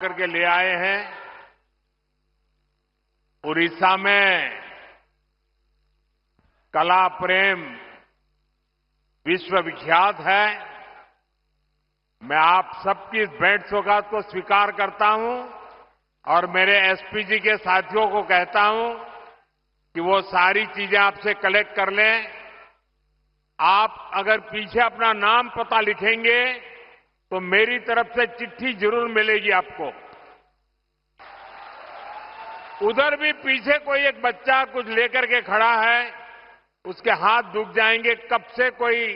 करके ले आए हैं। उड़ीसा में कला प्रेम विश्वविख्यात है। मैं आप सबकी इस भेंट सौगात को स्वीकार करता हूं और मेरे एसपीजी के साथियों को कहता हूं कि वो सारी चीजें आपसे कलेक्ट कर लें। आप अगर पीछे अपना नाम पता लिखेंगे तो मेरी तरफ से चिट्ठी जरूर मिलेगी आपको। उधर भी पीछे कोई एक बच्चा कुछ लेकर के खड़ा है, उसके हाथ दुख जाएंगे, कब से कोई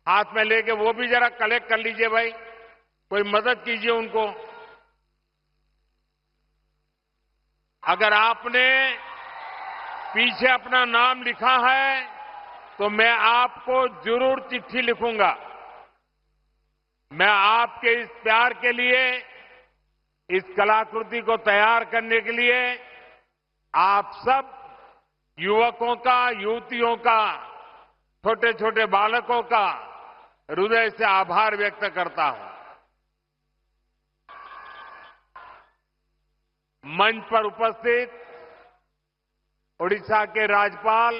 हाथ में लेके, वो भी जरा कलेक्ट कर लीजिए भाई, कोई मदद कीजिए उनको। अगर आपने पीछे अपना नाम लिखा है तो मैं आपको जरूर चिट्ठी लिखूंगा। मैं आपके इस प्यार के लिए, इस कलाकृति को तैयार करने के लिए आप सब युवकों का, युवतियों का, छोटे छोटे बालकों का हृदय से आभार व्यक्त करता हूं। मंच पर उपस्थित ओडिशा के राज्यपाल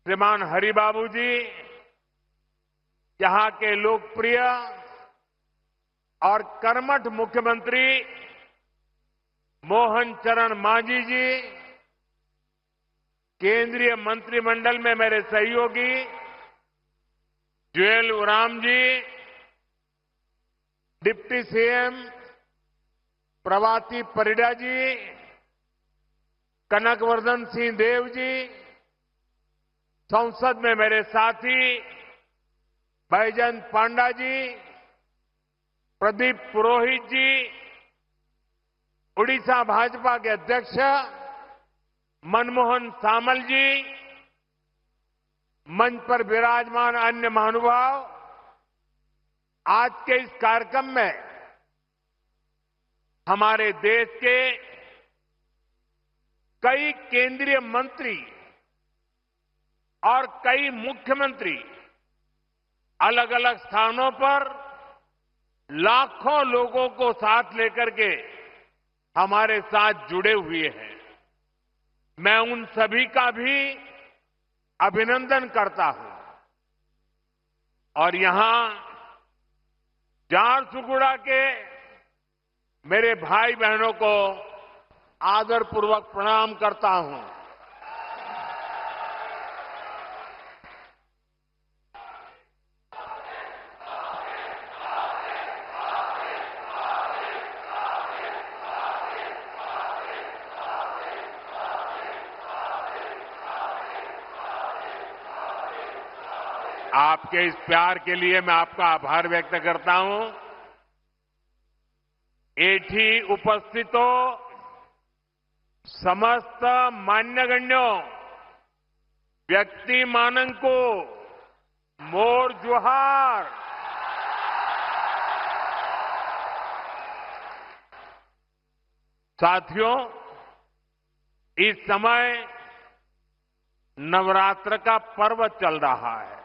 श्रीमान हरिबाबू जी, यहां के लोकप्रिय और कर्मठ मुख्यमंत्री मोहन चरण मांझी जी, केंद्रीय मंत्रिमंडल में मेरे सहयोगी जुएल ओराम जी, डिप्टी सीएम प्रभाती परिडा जी, कनकवर्धन सिंह देव जी, संसद में मेरे साथी बैजयंत पांडा जी, प्रदीप पुरोहित जी, उड़ीसा भाजपा के अध्यक्ष मनमोहन सामल जी, मंच पर विराजमान अन्य महानुभाव, आज के इस कार्यक्रम में हमारे देश के कई केंद्रीय मंत्री और कई मुख्यमंत्री अलग अलग स्थानों पर लाखों लोगों को साथ लेकर के हमारे साथ जुड़े हुए हैं। मैं उन सभी का भी अभिनंदन करता हूं और यहां झारसुगुड़ा के मेरे भाई बहनों को आदरपूर्वक प्रणाम करता हूं। आपके इस प्यार के लिए मैं आपका आभार व्यक्त करता हूं। एठी उपस्थितो समस्त मान्यगण्यों व्यक्ति मानंको मोर जोहार। साथियों, इस समय नवरात्र का पर्व चल रहा है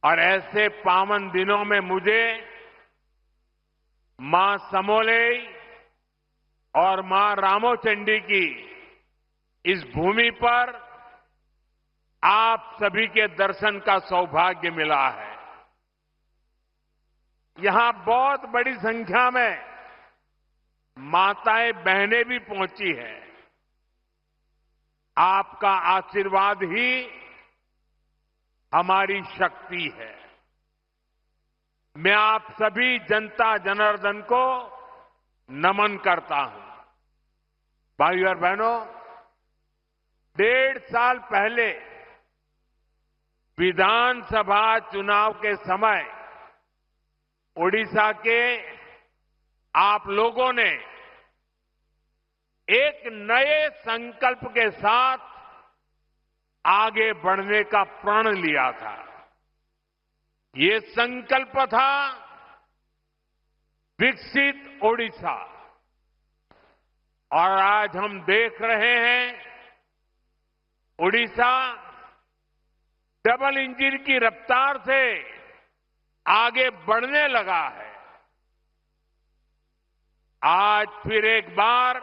और ऐसे पावन दिनों में मुझे मां समोलेई और मां रामोचंडी की इस भूमि पर आप सभी के दर्शन का सौभाग्य मिला है। यहां बहुत बड़ी संख्या में माताएं बहनें भी पहुंची हैं। आपका आशीर्वाद ही हमारी शक्ति है। मैं आप सभी जनता जनार्दन को नमन करता हूं। भाइयों और बहनों, 1.5 साल पहले विधानसभा चुनाव के समय ओडिशा के आप लोगों ने एक नए संकल्प के साथ आगे बढ़ने का प्रण लिया था। ये संकल्प था विकसित ओडिशा, और आज हम देख रहे हैं ओडिशा डबल इंजन की रफ्तार से आगे बढ़ने लगा है। आज फिर एक बार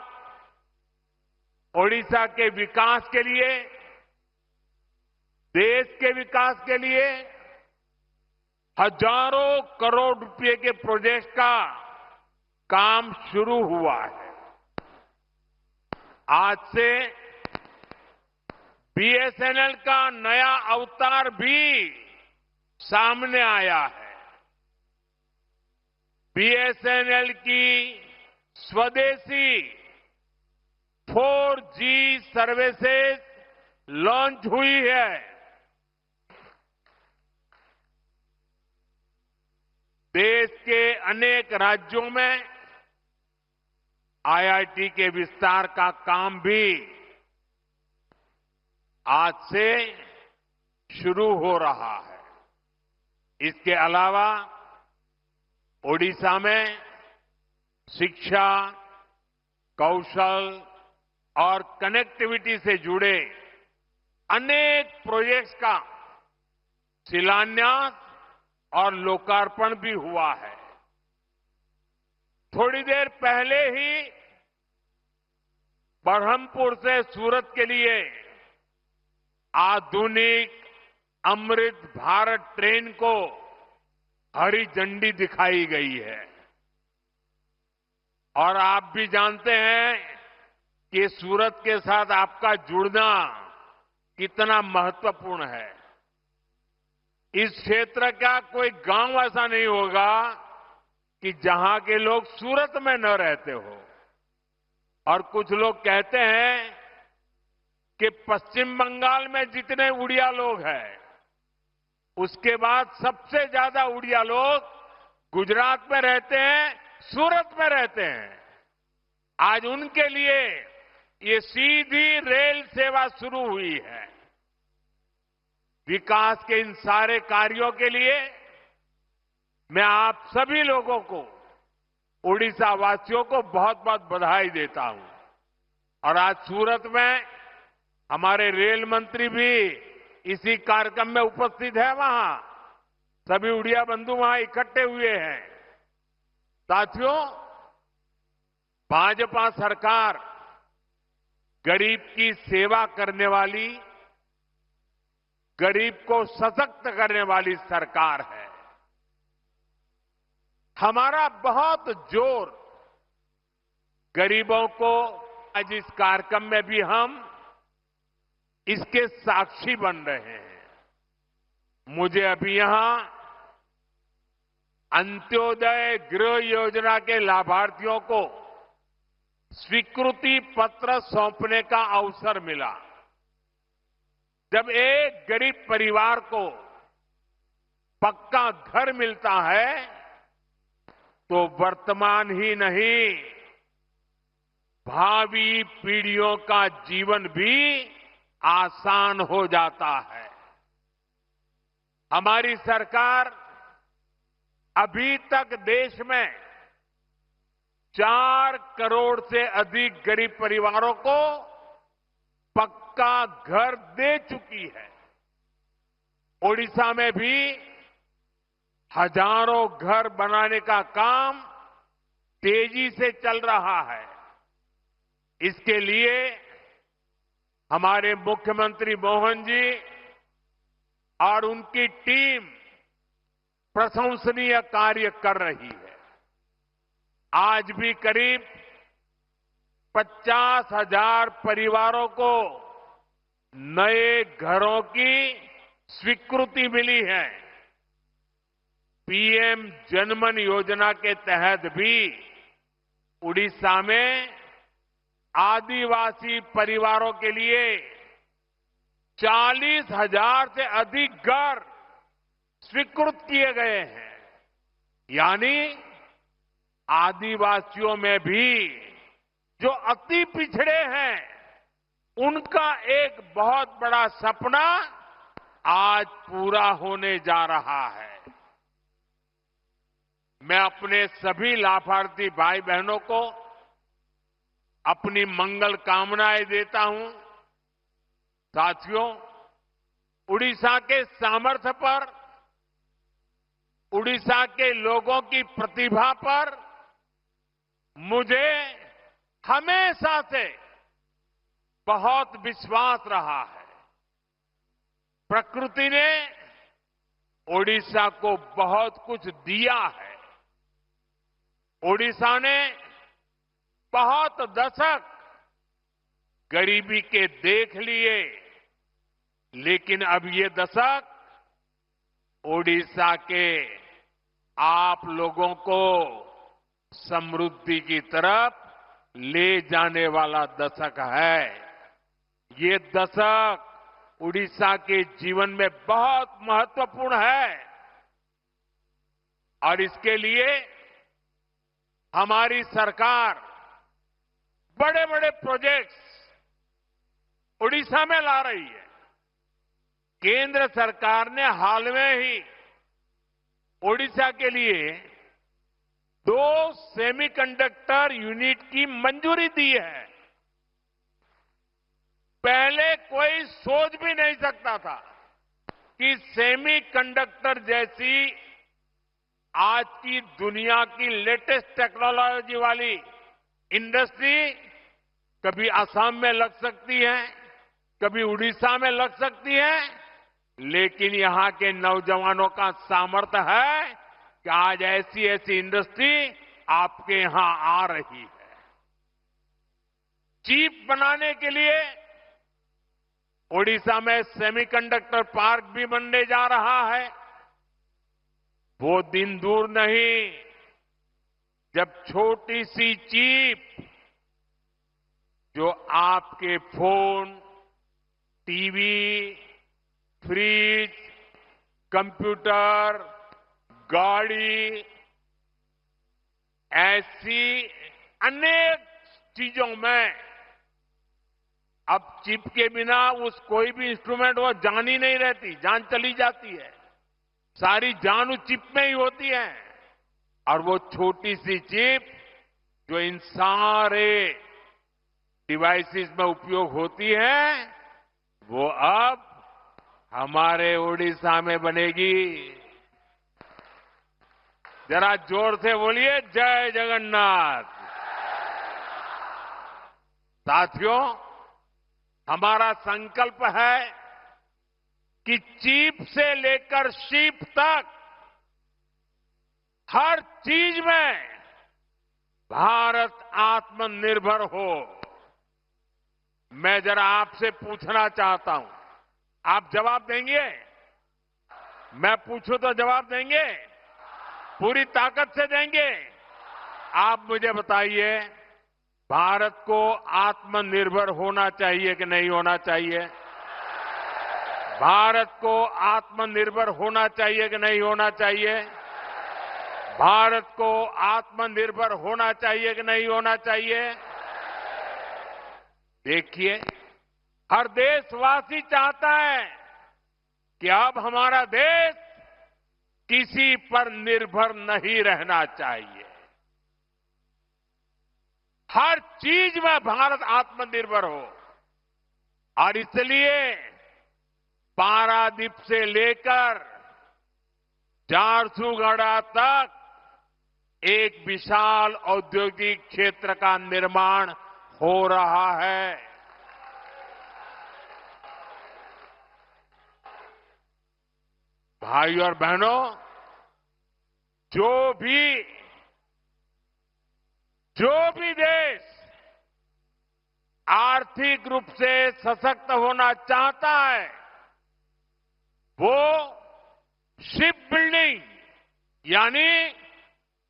ओडिशा के विकास के लिए, देश के विकास के लिए हजारों करोड़ रुपए के प्रोजेक्ट का काम शुरू हुआ है। आज से बीएसएनएल का नया अवतार भी सामने आया है। बीएसएनएल की स्वदेशी 4G सर्विसेज लॉन्च हुई है। देश के अनेक राज्यों में आईआईटी के विस्तार का काम भी आज से शुरू हो रहा है। इसके अलावा ओडिशा में शिक्षा, कौशल और कनेक्टिविटी से जुड़े अनेक प्रोजेक्ट्स का शिलान्यास और लोकार्पण भी हुआ है। थोड़ी देर पहले ही बरहमपुर से सूरत के लिए आधुनिक अमृत भारत ट्रेन को हरी झंडी दिखाई गई है। और आप भी जानते हैं कि सूरत के साथ आपका जुड़ना कितना महत्वपूर्ण है। इस क्षेत्र का कोई गांव ऐसा नहीं होगा कि जहां के लोग सूरत में न रहते हो। और कुछ लोग कहते हैं कि पश्चिम बंगाल में जितने उड़िया लोग हैं, उसके बाद सबसे ज्यादा उड़िया लोग गुजरात में रहते हैं, सूरत में रहते हैं। आज उनके लिए ये सीधी रेल सेवा शुरू हुई है। विकास के इन सारे कार्यों के लिए मैं आप सभी लोगों को, उड़ीसा वासियों को बहुत बहुत बधाई देता हूं। और आज सूरत में हमारे रेल मंत्री भी इसी कार्यक्रम में उपस्थित है। वहां सभी उड़िया बंधु वहां इकट्ठे हुए हैं। साथियों, भाजपा सरकार गरीब की सेवा करने वाली, गरीब को सशक्त करने वाली सरकार है। हमारा बहुत जोर गरीबों को, आज इस कार्यक्रम में भी हम इसके साक्षी बन रहे हैं। मुझे अभी यहां अंत्योदय गृह योजना के लाभार्थियों को स्वीकृति पत्र सौंपने का अवसर मिला। जब एक गरीब परिवार को पक्का घर मिलता है तो वर्तमान ही नहीं, भावी पीढ़ियों का जीवन भी आसान हो जाता है। हमारी सरकार अभी तक देश में 4 करोड़ से अधिक गरीब परिवारों को पक्का घर दे चुकी है। ओडिशा में भी हजारों घर बनाने का काम तेजी से चल रहा है। इसके लिए हमारे मुख्यमंत्री मोहन जी और उनकी टीम प्रशंसनीय कार्य कर रही है। आज भी करीब 50,000 परिवारों को नए घरों की स्वीकृति मिली है। पीएम जनमन योजना के तहत भी उड़ीसा में आदिवासी परिवारों के लिए 40,000 से अधिक घर स्वीकृत किए गए हैं। यानी आदिवासियों में भी जो अति पिछड़े हैं, उनका एक बहुत बड़ा सपना आज पूरा होने जा रहा है। मैं अपने सभी लाभार्थी भाई बहनों को अपनी मंगल कामनाएं देता हूं। साथियों, उड़ीसा के सामर्थ्य पर, उड़ीसा के लोगों की प्रतिभा पर मुझे हमेशा से बहुत विश्वास रहा है। प्रकृति ने ओडिशा को बहुत कुछ दिया है। ओडिशा ने बहुत दशक गरीबी के देख लिए, लेकिन अब ये दशक ओडिशा के आप लोगों को समृद्धि की तरफ ले जाने वाला दशक है। ये दशक उड़ीसा के जीवन में बहुत महत्वपूर्ण है और इसके लिए हमारी सरकार बड़े बड़े प्रोजेक्ट्स उड़ीसा में ला रही है। केंद्र सरकार ने हाल में ही ओडिशा के लिए 2 सेमीकंडक्टर यूनिट की मंजूरी दी है। पहले कोई सोच भी नहीं सकता था कि सेमीकंडक्टर जैसी आज की दुनिया की लेटेस्ट टेक्नोलॉजी वाली इंडस्ट्री कभी असम में लग सकती है, कभी उड़ीसा में लग सकती है, लेकिन यहां के नौजवानों का सामर्थ्य है कि आज ऐसी ऐसी इंडस्ट्री आपके यहां आ रही है। चिप बनाने के लिए ओडिशा में सेमीकंडक्टर पार्क भी बनने जा रहा है। वो दिन दूर नहीं जब छोटी सी चिप जो आपके फोन, टीवी, फ्रिज, कंप्यूटर, गाड़ी, ऐसी अनेक चीजों में अब चिप के बिना उस कोई भी इंस्ट्रूमेंट वो जान ही नहीं रहती, जान चली जाती है। सारी जान उस चिप में ही होती है और वो छोटी सी चिप जो इन सारे डिवाइसेस में उपयोग होती है वो अब हमारे ओडिशा में बनेगी। जरा जोर से बोलिए जय जगन्नाथ। साथियों, हमारा संकल्प है कि चिप से लेकर शिप तक हर चीज में भारत आत्मनिर्भर हो। मैं जरा आपसे पूछना चाहता हूं, आप जवाब देंगे? मैं पूछूं तो जवाब देंगे? पूरी ताकत से देंगे? आप मुझे बताइए, भारत को आत्मनिर्भर होना चाहिए कि नहीं होना चाहिए? भारत को आत्मनिर्भर होना चाहिए कि नहीं होना चाहिए? भारत को आत्मनिर्भर होना चाहिए कि नहीं होना चाहिए? देखिए, हर देशवासी चाहता है कि अब हमारा देश किसी पर निर्भर नहीं रहना चाहिए। हर चीज में भारत आत्मनिर्भर हो और इसलिए पारादीप से लेकर झारसुगुड़ा तक एक विशाल औद्योगिक क्षेत्र का निर्माण हो रहा है। भाइयों और बहनों, जो भी देश आर्थिक रूप से सशक्त होना चाहता है वो शिप बिल्डिंग यानी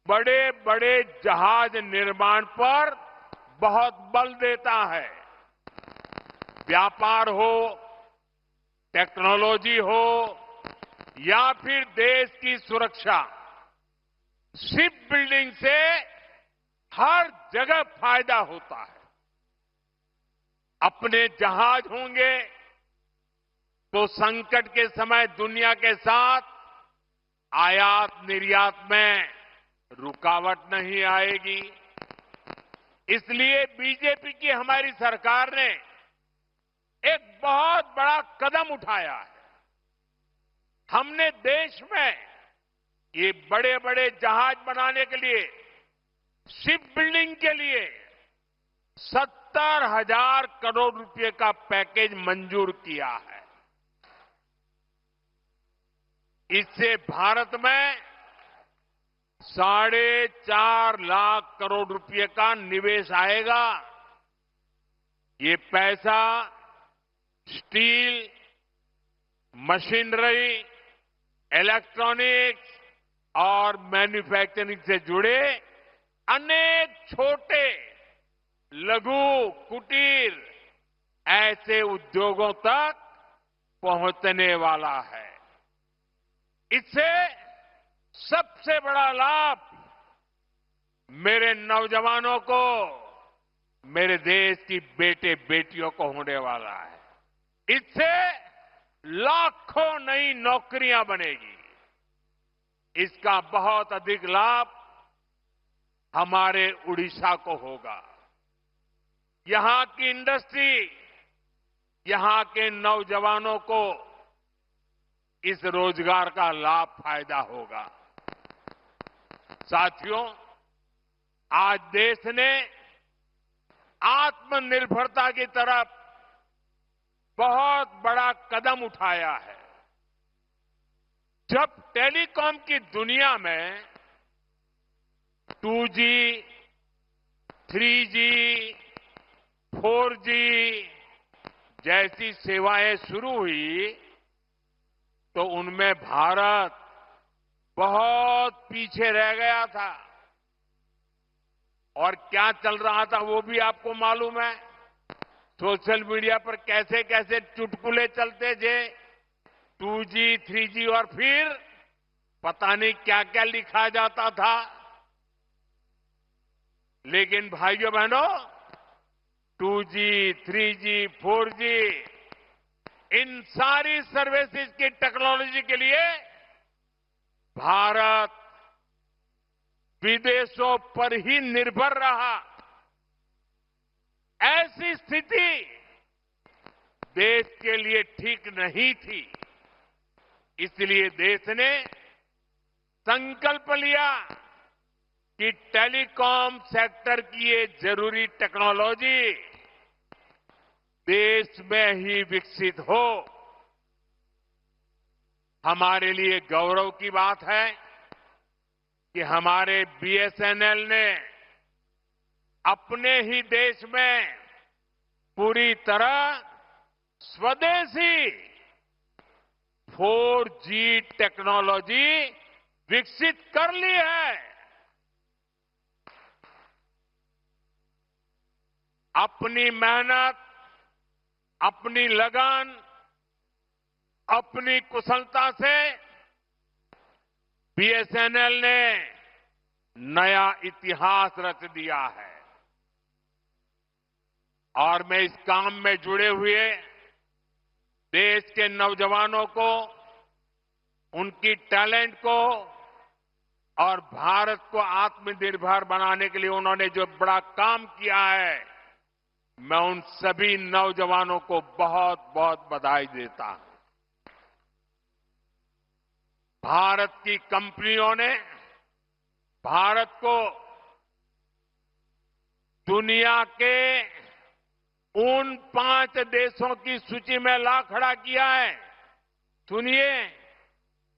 बड़े बड़े जहाज निर्माण पर बहुत बल देता है। व्यापार हो, टेक्नोलॉजी हो या फिर देश की सुरक्षा, शिप बिल्डिंग से हर जगह फायदा होता है। अपने जहाज होंगे तो संकट के समय दुनिया के साथ आयात निर्यात में रुकावट नहीं आएगी। इसलिए बीजेपी की हमारी सरकार ने एक बहुत बड़ा कदम उठाया है। हमने देश में ये बड़े बड़े जहाज बनाने के लिए शिप बिल्डिंग के लिए 70,000 करोड़ रुपए का पैकेज मंजूर किया है। इससे भारत में 4.5 लाख करोड़ रुपए का निवेश आएगा। ये पैसा स्टील, मशीनरी, इलेक्ट्रॉनिक्स और मैन्युफैक्चरिंग से जुड़े अनेक छोटे, लघु, कुटीर ऐसे उद्योगों तक पहुंचने वाला है। इससे सबसे बड़ा लाभ मेरे नौजवानों को, मेरे देश की बेटे बेटियों को होने वाला है। इससे लाखों नई नौकरियां बनेगी। इसका बहुत अधिक लाभ हमारे उड़ीसा को होगा। यहां की इंडस्ट्री, यहां के नौजवानों को इस रोजगार का लाभ फायदा होगा। साथियों, आज देश ने आत्मनिर्भरता की तरफ बहुत बड़ा कदम उठाया है। जब टेलीकॉम की दुनिया में 2G, 3G, 4G जैसी सेवाएं शुरू हुई तो उनमें भारत बहुत पीछे रह गया था। और क्या चल रहा था वो भी आपको मालूम है। सोशल मीडिया पर कैसे कैसे चुटकुले चलते थे, 2G, 3G और फिर पता नहीं क्या क्या लिखा जाता था। लेकिन भाइयों बहनों, 2G, 3G, 4G इन सारी सर्विसेज की टेक्नोलॉजी के लिए भारत विदेशों पर ही निर्भर रहा। ऐसी स्थिति देश के लिए ठीक नहीं थी। इसलिए देश ने संकल्प लिया कि टेलीकॉम सेक्टर की ये जरूरी टेक्नोलॉजी देश में ही विकसित हो। हमारे लिए गौरव की बात है कि हमारे BSNL ने अपने ही देश में पूरी तरह स्वदेशी 4G टेक्नोलॉजी विकसित कर ली है। अपनी मेहनत, अपनी लगन, अपनी कुशलता से BSNL ने नया इतिहास रच दिया है। और मैं इस काम में जुड़े हुए देश के नौजवानों को, उनकी टैलेंट को और भारत को आत्मनिर्भर बनाने के लिए उन्होंने जो बड़ा काम किया है, मैं उन सभी नौजवानों को बहुत बहुत बधाई देता हूं। भारत की कंपनियों ने भारत को दुनिया के उन 5 देशों की सूची में ला खड़ा किया है। सुनिए,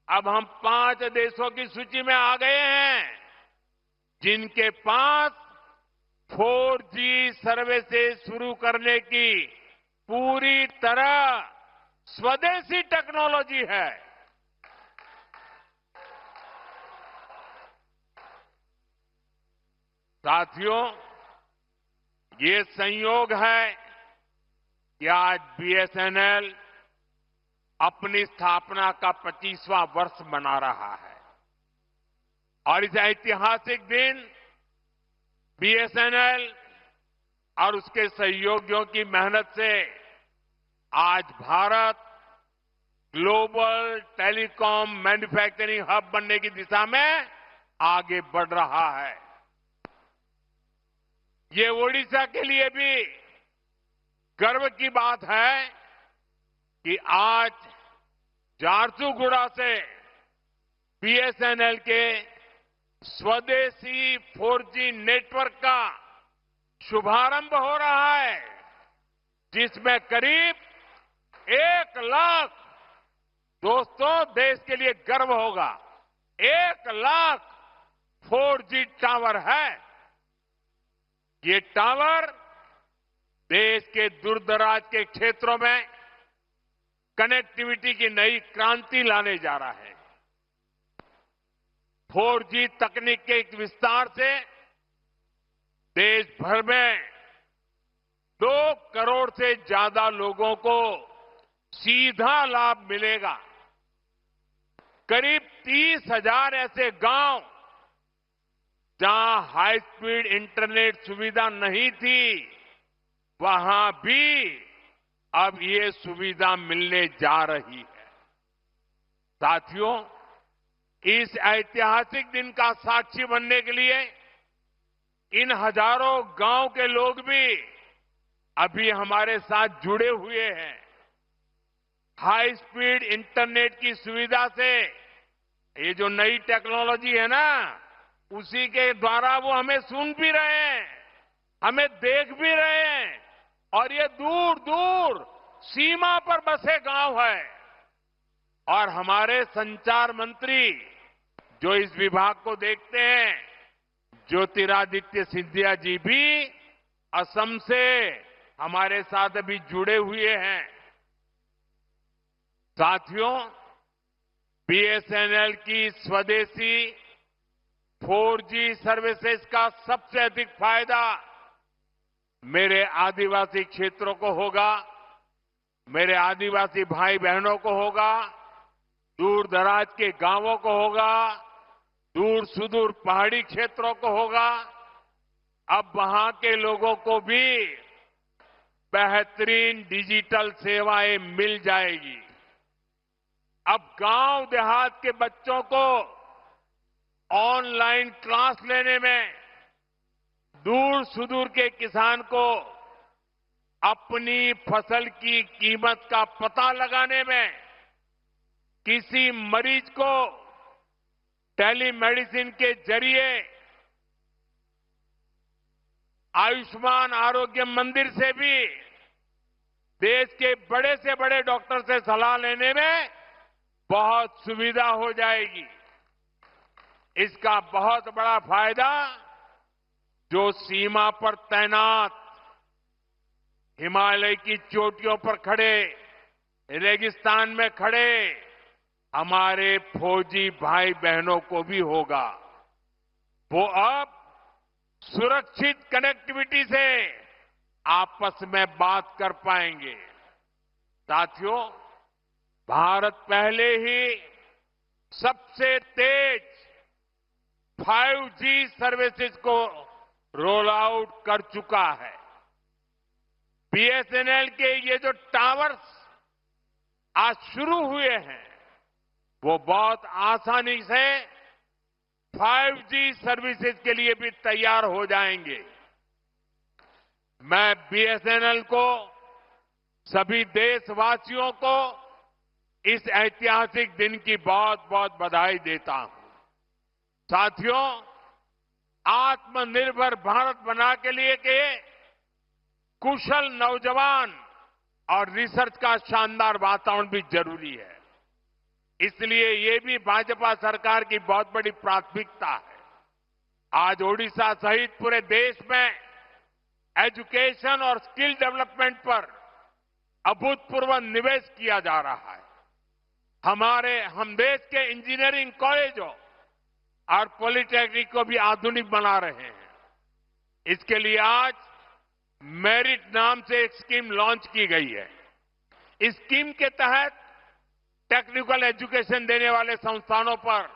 अब हम 5 देशों की सूची में आ गए हैं जिनके पास 4G सर्विसेज शुरू करने की पूरी तरह स्वदेशी टेक्नोलॉजी है। साथियों, ये संयोग है कि आज BSNL अपनी स्थापना का 25वां वर्ष मना रहा है। और इस ऐतिहासिक दिन BSNL और उसके सहयोगियों की मेहनत से आज Bharat global telecom manufacturing hub बनने की दिशा में आगे बढ़ रहा है। ये ओडिशा के लिए भी गर्व की बात है कि आज झारसुगुड़ा से BSNL के स्वदेशी 4G नेटवर्क का शुभारंभ हो रहा है, जिसमें करीब 1 लाख, दोस्तों देश के लिए गर्व होगा, 1 लाख 4G टावर है। ये टावर देश के दूरदराज के क्षेत्रों में कनेक्टिविटी की नई क्रांति लाने जा रहा है। 4G तकनीक के एक विस्तार से देश भर में 2 करोड़ से ज्यादा लोगों को सीधा लाभ मिलेगा। करीब 30,000 ऐसे गांव जहां हाई स्पीड इंटरनेट सुविधा नहीं थी, वहां भी अब ये सुविधा मिलने जा रही है। साथियों, इस ऐतिहासिक दिन का साक्षी बनने के लिए इन हजारों गांव के लोग भी अभी हमारे साथ जुड़े हुए हैं। हाई स्पीड इंटरनेट की सुविधा से ये जो नई टेक्नोलॉजी है ना, उसी के द्वारा वो हमें सुन भी रहे हैं, हमें देख भी रहे हैं, और ये दूर दूर सीमा पर बसे गांव है। और हमारे संचार मंत्री जो इस विभाग को देखते हैं, ज्योतिरादित्य सिंधिया जी भी असम से हमारे साथ अभी जुड़े हुए हैं। साथियों, बीएसएनएल की स्वदेशी 4G सर्विसेज का सबसे अधिक फायदा मेरे आदिवासी क्षेत्रों को होगा, मेरे आदिवासी भाई बहनों को होगा, दूर दराज के गांवों को होगा, दूर सुदूर पहाड़ी क्षेत्रों को होगा। अब वहां के लोगों को भी बेहतरीन डिजिटल सेवाएं मिल जाएगी। अब गांव देहात के बच्चों को ऑनलाइन क्लास लेने में, दूर सुदूर के किसान को अपनी फसल की कीमत का पता लगाने में, किसी मरीज को टेलीमेडिसिन के जरिए आयुष्मान आरोग्य मंदिर से भी देश के बड़े से बड़े डॉक्टर से सलाह लेने में बहुत सुविधा हो जाएगी। इसका बहुत बड़ा फायदा जो सीमा पर तैनात, हिमालय की चोटियों पर खड़े, रेगिस्तान में खड़े हमारे फौजी भाई बहनों को भी होगा। वो अब सुरक्षित कनेक्टिविटी से आपस में बात कर पाएंगे। साथियों, भारत पहले ही सबसे तेज 5G सर्विसेज को रोल आउट कर चुका है। बीएसएनएल के ये जो टावर्स आज शुरू हुए हैं, वो बहुत आसानी से 5G सर्विसेज के लिए भी तैयार हो जाएंगे। मैं बीएसएनएल को, सभी देशवासियों को इस ऐतिहासिक दिन की बहुत बहुत बधाई देता हूं। साथियों, आत्मनिर्भर भारत बना के लिए के कुशल नौजवान और रिसर्च का शानदार वातावरण भी जरूरी है। इसलिए ये भी भाजपा सरकार की बहुत बड़ी प्राथमिकता है। आज ओडिशा सहित पूरे देश में एजुकेशन और स्किल डेवलपमेंट पर अभूतपूर्व निवेश किया जा रहा है। हम देश के इंजीनियरिंग कॉलेजों और पॉलिटेक्निक को भी आधुनिक बना रहे हैं। इसके लिए आज मेरिट नाम से एक स्कीम लॉन्च की गई है। इस स्कीम के तहत टेक्निकल एजुकेशन देने वाले संस्थानों पर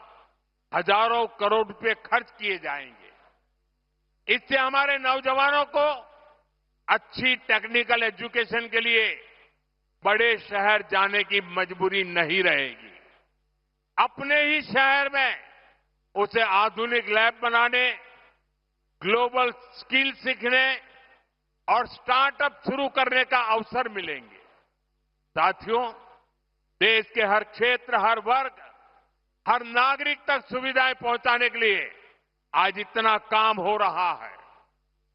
हजारों करोड़ रुपए खर्च किए जाएंगे। इससे हमारे नौजवानों को अच्छी टेक्निकल एजुकेशन के लिए बड़े शहर जाने की मजबूरी नहीं रहेगी। अपने ही शहर में उसे आधुनिक लैब बनाने, ग्लोबल स्किल सीखने और स्टार्टअप शुरू करने का अवसर मिलेंगे। साथियों, देश के हर क्षेत्र, हर वर्ग, हर नागरिक तक सुविधाएं पहुंचाने के लिए आज इतना काम हो रहा है,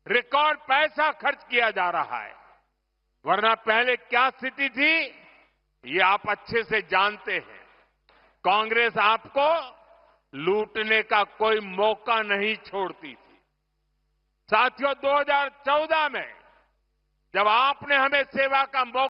रिकॉर्ड पैसा खर्च किया जा रहा है। वरना पहले क्या स्थिति थी, ये आप अच्छे से जानते हैं। कांग्रेस आपको लूटने का कोई मौका नहीं छोड़ती थी। साथियों, 2014 में जब आपने हमें सेवा का मौका